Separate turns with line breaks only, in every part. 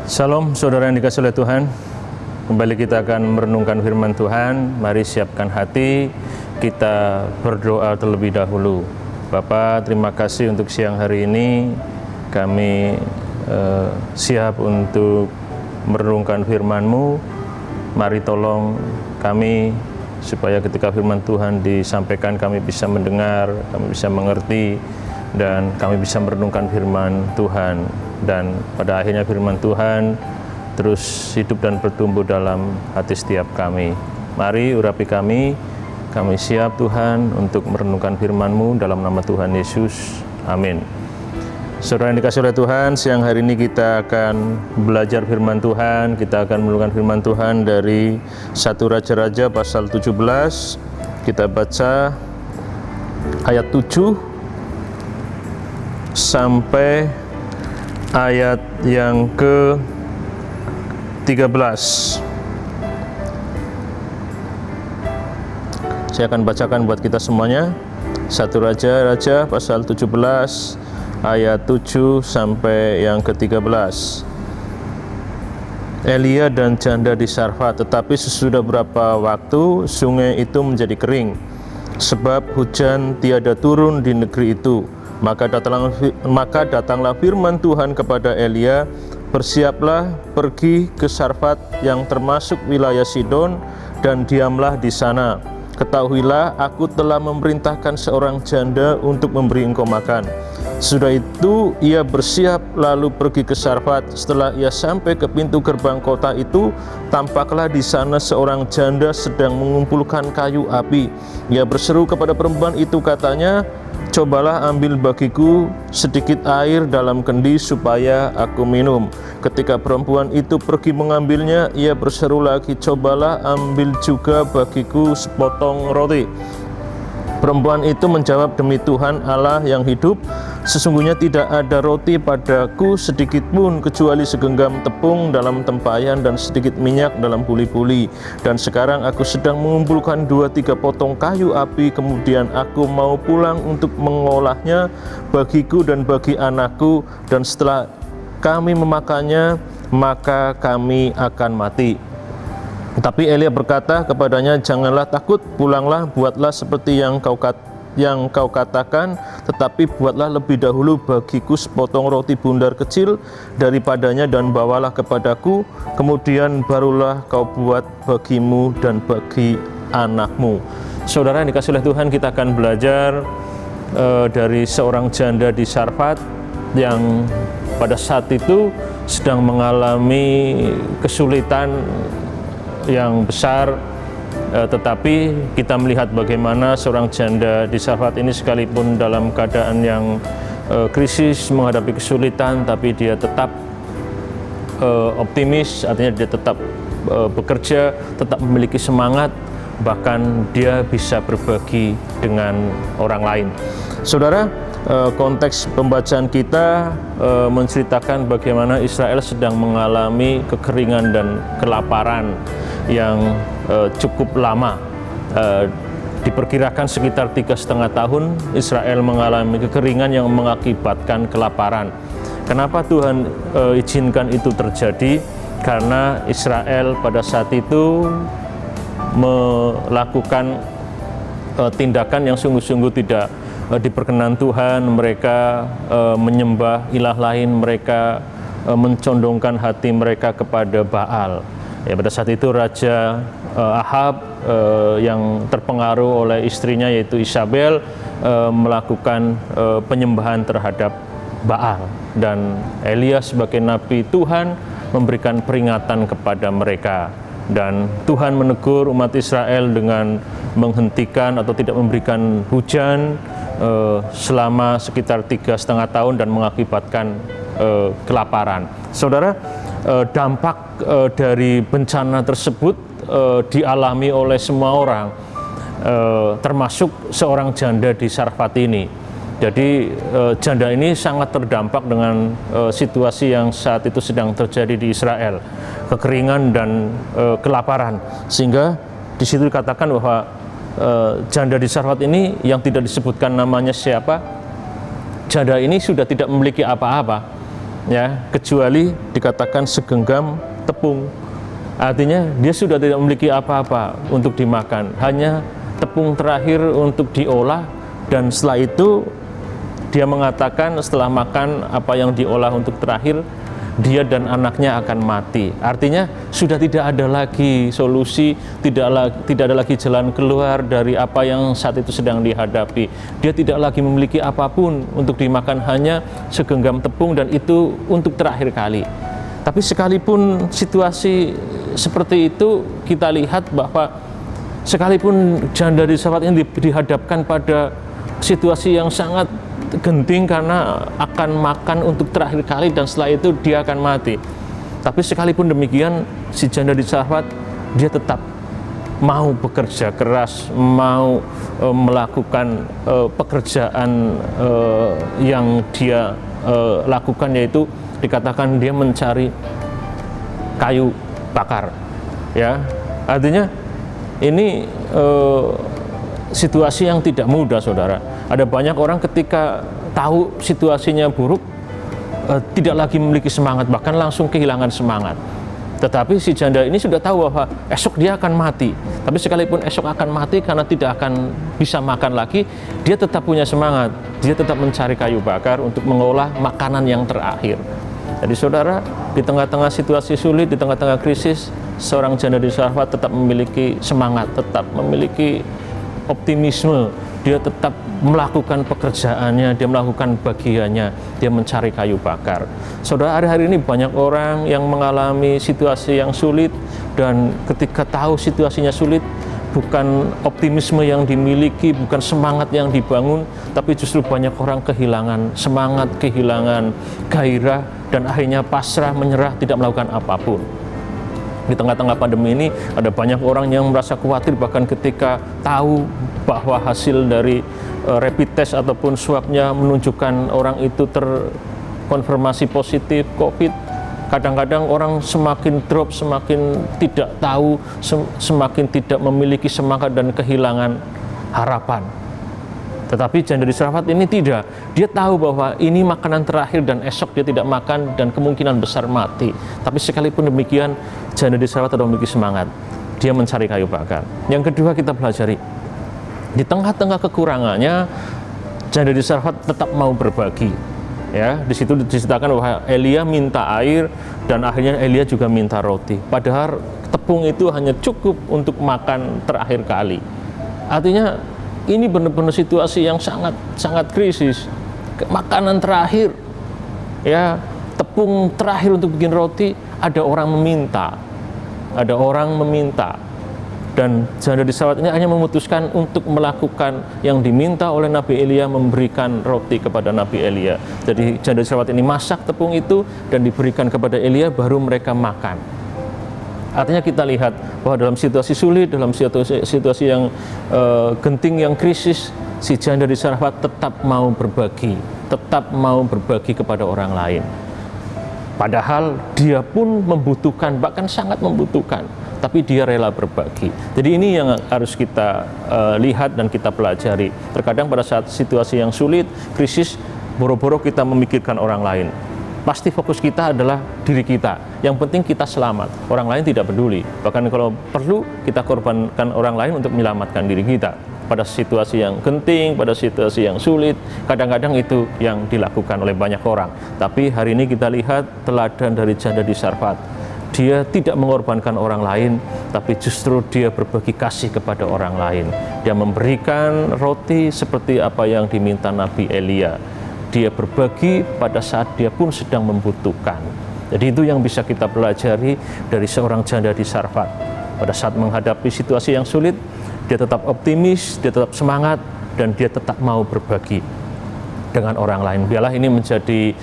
Shalom saudara yang dikasihi oleh Tuhan. Kembali kita akan merenungkan firman Tuhan. Mari siapkan hati, kita berdoa terlebih dahulu. Bapa, terima kasih untuk siang hari ini. Kami siap untuk merenungkan firman-Mu. Mari tolong kami supaya ketika firman Tuhan disampaikan kami bisa mendengar, kami bisa mengerti, dan kami bisa merenungkan firman Tuhan. Dan pada akhirnya firman Tuhan terus hidup dan bertumbuh dalam hati setiap kami. Mari urapi kami siap Tuhan untuk merenungkan firman-Mu dalam nama Tuhan Yesus. Amin. Saudara yang dikasihi oleh Tuhan, siang hari ini kita akan belajar firman Tuhan. Kita akan merenungkan firman Tuhan dari 1 Raja-Raja pasal 17. Kita baca ayat 7 sampai ayat yang ke-13. Saya akan bacakan buat kita semuanya. 1 Raja-Raja pasal 17 ayat 7 sampai yang ke-13. Elia dan janda di Sarfat, tetapi sesudah beberapa waktu sungai itu menjadi kering, sebab hujan tiada turun di negeri itu. Maka datanglah firman Tuhan kepada Elia, bersiaplah pergi ke Sarfat yang termasuk wilayah Sidon, dan diamlah di sana. Ketahuilah, aku telah memerintahkan seorang janda untuk memberi engkau makan. Sudah itu ia bersiap lalu pergi ke Sarfat. Setelah ia sampai ke pintu gerbang kota itu, tampaklah di sana seorang janda sedang mengumpulkan kayu api. Ia berseru kepada perempuan itu, katanya, cobalah ambil bagiku sedikit air dalam kendi supaya aku minum. Ketika perempuan itu pergi mengambilnya, ia berseru lagi, cobalah ambil juga bagiku sepotong roti. Perempuan itu menjawab, demi Tuhan Allah yang hidup, sesungguhnya tidak ada roti padaku sedikit pun kecuali segenggam tepung dalam tempayan dan sedikit minyak dalam buli-buli. Dan sekarang aku sedang mengumpulkan 2-3 potong kayu api, kemudian aku mau pulang untuk mengolahnya bagiku dan bagi anakku, dan setelah kami memakannya maka kami akan mati. Tapi Elia berkata kepadanya, janganlah takut, pulanglah, buatlah seperti yang kau katakan, tetapi buatlah lebih dahulu bagiku sepotong roti bundar kecil daripadanya dan bawalah kepadaku, kemudian barulah kau buat bagimu dan bagi anakmu. Saudara yang dikasihi oleh Tuhan, kita akan belajar dari seorang janda di Sarfat yang pada saat itu sedang mengalami kesulitan yang besar, tetapi kita melihat bagaimana seorang janda di Sarfat ini sekalipun dalam keadaan yang krisis, menghadapi kesulitan, tapi dia tetap optimis, artinya dia tetap bekerja, tetap memiliki semangat, bahkan dia bisa berbagi dengan orang lain. Saudara, konteks pembacaan kita menceritakan bagaimana Israel sedang mengalami kekeringan dan kelaparan yang cukup lama. Diperkirakan sekitar 3,5 tahun Israel mengalami kekeringan yang mengakibatkan kelaparan. Kenapa Tuhan izinkan itu terjadi? Karena Israel pada saat itu melakukan tindakan yang sungguh-sungguh tidak diperkenan Tuhan. Mereka menyembah ilah lain, mereka mencondongkan hati mereka kepada Baal. Ya, pada saat itu Raja Ahab yang terpengaruh oleh istrinya yaitu Isabel melakukan penyembahan terhadap Baal, dan Elia sebagai nabi Tuhan memberikan peringatan kepada mereka, dan Tuhan menegur umat Israel dengan menghentikan atau tidak memberikan hujan selama sekitar 3,5 tahun dan mengakibatkan kelaparan. Saudara, dampak dari bencana tersebut dialami oleh semua orang, termasuk seorang janda di Sarfat ini. Jadi janda ini sangat terdampak dengan situasi yang saat itu sedang terjadi di Israel, kekeringan dan kelaparan, sehingga di situ dikatakan bahwa janda di Sarfat ini yang tidak disebutkan namanya siapa, janda ini sudah tidak memiliki apa-apa. ya, kecuali dikatakan segenggam tepung. Artinya dia sudah tidak memiliki apa-apa untuk dimakan, hanya tepung terakhir untuk diolah, dan setelah itu dia mengatakan setelah makan apa yang diolah untuk terakhir, dia dan anaknya akan mati. Artinya sudah tidak ada lagi solusi, tidak ada lagi jalan keluar dari apa yang saat itu sedang dihadapi. Dia tidak lagi memiliki apapun untuk dimakan, hanya segenggam tepung, dan itu untuk terakhir kali. Tapi sekalipun situasi seperti itu, kita lihat bahwa sekalipun janda di Sarfat ini dihadapkan pada situasi yang sangat genting karena akan makan untuk terakhir kali dan setelah itu dia akan mati. Tapi sekalipun demikian, si janda di Sarfat dia tetap mau bekerja keras, mau melakukan pekerjaan yang dia lakukan, yaitu dikatakan dia mencari kayu bakar. Ya, artinya ini situasi yang tidak mudah, saudara. Ada banyak orang ketika tahu situasinya buruk, tidak lagi memiliki semangat, bahkan langsung kehilangan semangat. Tetapi si janda ini sudah tahu bahwa esok dia akan mati. Tapi sekalipun esok akan mati karena tidak akan bisa makan lagi, dia tetap punya semangat. Dia tetap mencari kayu bakar untuk mengolah makanan yang terakhir. Jadi saudara, di tengah-tengah situasi sulit, di tengah-tengah krisis, seorang janda di Sarfat tetap memiliki semangat, tetap memiliki optimisme. Dia tetap melakukan pekerjaannya, dia melakukan bagiannya, dia mencari kayu bakar. Saudara, hari-hari ini banyak orang yang mengalami situasi yang sulit, dan ketika tahu situasinya sulit, bukan optimisme yang dimiliki, bukan semangat yang dibangun, tapi justru banyak orang kehilangan semangat, kehilangan gairah, dan akhirnya pasrah, menyerah, tidak melakukan apapun. Di tengah-tengah pandemi ini ada banyak orang yang merasa khawatir, bahkan ketika tahu bahwa hasil dari rapid test ataupun swabnya menunjukkan orang itu terkonfirmasi positif COVID. Kadang-kadang orang semakin drop, semakin tidak tahu, semakin tidak memiliki semangat dan kehilangan harapan. Tetapi janda di Sarfat ini tidak. Dia tahu bahwa ini makanan terakhir dan esok dia tidak makan dan kemungkinan besar mati. Tapi sekalipun demikian, janda di Sarfat tetap memiliki semangat. Dia mencari kayu bakar. Yang kedua, kita pelajari, di tengah-tengah kekurangannya, janda di Sarfat tetap mau berbagi. Ya, di situ diceritakan bahwa Elia minta air dan akhirnya Elia juga minta roti. Padahal tepung itu hanya cukup untuk makan terakhir kali. Artinya ini benar-benar situasi yang sangat krisis. Makanan terakhir, ya, tepung terakhir untuk bikin roti, ada orang meminta, dan janda di Sarfat ini hanya memutuskan untuk melakukan yang diminta oleh Nabi Elia, memberikan roti kepada Nabi Elia. Jadi janda di Sarfat ini masak tepung itu dan diberikan kepada Elia, baru mereka makan. Artinya kita lihat bahwa dalam situasi sulit, dalam situasi yang genting, yang krisis, si janda di Sarfat tetap mau berbagi kepada orang lain. Padahal dia pun membutuhkan, bahkan sangat membutuhkan, tapi dia rela berbagi. Jadi ini yang harus kita lihat dan kita pelajari. Terkadang pada saat situasi yang sulit, krisis, boro-boro kita memikirkan orang lain. Pasti fokus kita adalah diri kita. Yang penting kita selamat. Orang lain tidak peduli. Bahkan kalau perlu, kita korbankan orang lain untuk menyelamatkan diri kita. Pada situasi yang genting, pada situasi yang sulit, kadang-kadang itu yang dilakukan oleh banyak orang. Tapi hari ini kita lihat teladan dari janda di Sarfat. Dia tidak mengorbankan orang lain, tapi justru dia berbagi kasih kepada orang lain. Dia memberikan roti seperti apa yang diminta Nabi Elia. Dia berbagi pada saat dia pun sedang membutuhkan. Jadi itu yang bisa kita pelajari dari seorang janda di Sarfat. Pada saat menghadapi situasi yang sulit, dia tetap optimis, dia tetap semangat, dan dia tetap mau berbagi dengan orang lain. Biarlah ini menjadi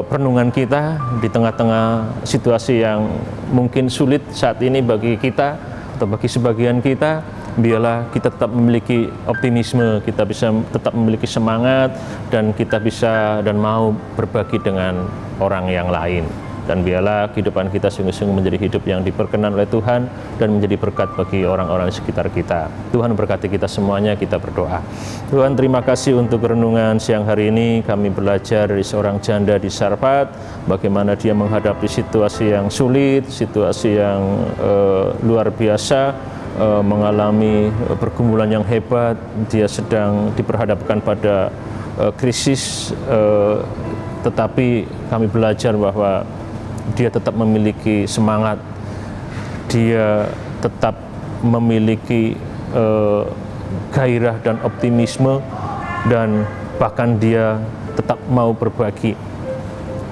perenungan kita di tengah-tengah situasi yang mungkin sulit saat ini bagi kita atau bagi sebagian kita. Biarlah kita tetap memiliki optimisme, kita bisa tetap memiliki semangat, dan kita bisa dan mau berbagi dengan orang yang lain. Dan biarlah kehidupan kita sungguh-sungguh menjadi hidup yang diperkenan oleh Tuhan dan menjadi berkat bagi orang-orang di sekitar kita. Tuhan berkati kita semuanya, kita berdoa. Tuhan, terima kasih untuk renungan siang hari ini. Kami belajar dari seorang janda di Sarfat, bagaimana dia menghadapi situasi yang sulit, situasi yang luar biasa, mengalami pergumulan yang hebat. Dia sedang diperhadapkan pada krisis, tetapi kami belajar bahwa dia tetap memiliki semangat, dia tetap memiliki gairah dan optimisme, dan bahkan dia tetap mau berbagi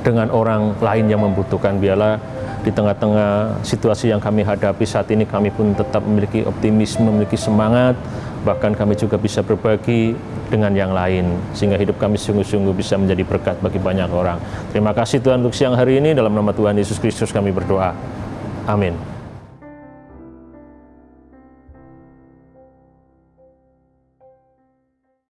dengan orang lain yang membutuhkan. Biarlah di tengah-tengah situasi yang kami hadapi saat ini, kami pun tetap memiliki optimisme, memiliki semangat, bahkan kami juga bisa berbagi dengan yang lain, sehingga hidup kami sungguh-sungguh bisa menjadi berkat bagi banyak orang. Terima kasih Tuhan untuk siang hari ini, dalam nama Tuhan Yesus Kristus kami berdoa. Amin.